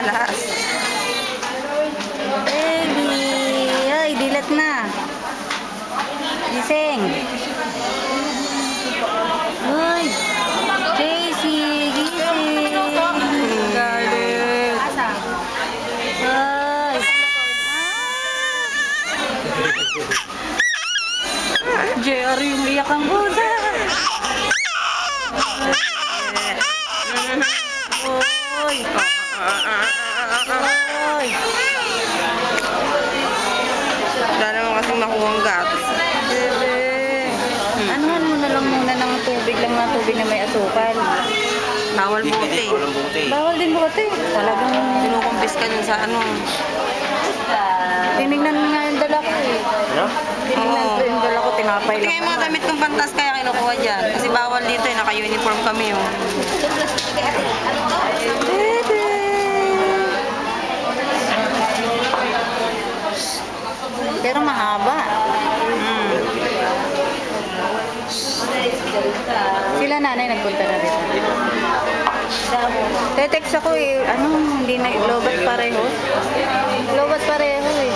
madalas. Baby! Ay, dilat na. Gising. Uy! Tracy! Gising! Galit. Ay! JR yung iyak ang buta. Uy! Uy! Wala naman kasing makuhang gatas. Bebe! Anuhan mo na lang muna ng tubig lang na tubig na may asukal. Bawal buti. Bawal din buti. Talagang Kinukumpis ka dun sa ano. tinignan nga yung dala ko eh. Tinignan ko yung dala ko, tinapay Tingnan lang. yung mga damit kong pantas kaya kinukuha dyan. Kasi bawal dito eh, naka-uniform kami oh. Bebe! Pero mahaba. Sila nanay nagpunta na dito. Tetext ako eh, ano, hindi na, lobat pareho. Lobat pareho eh.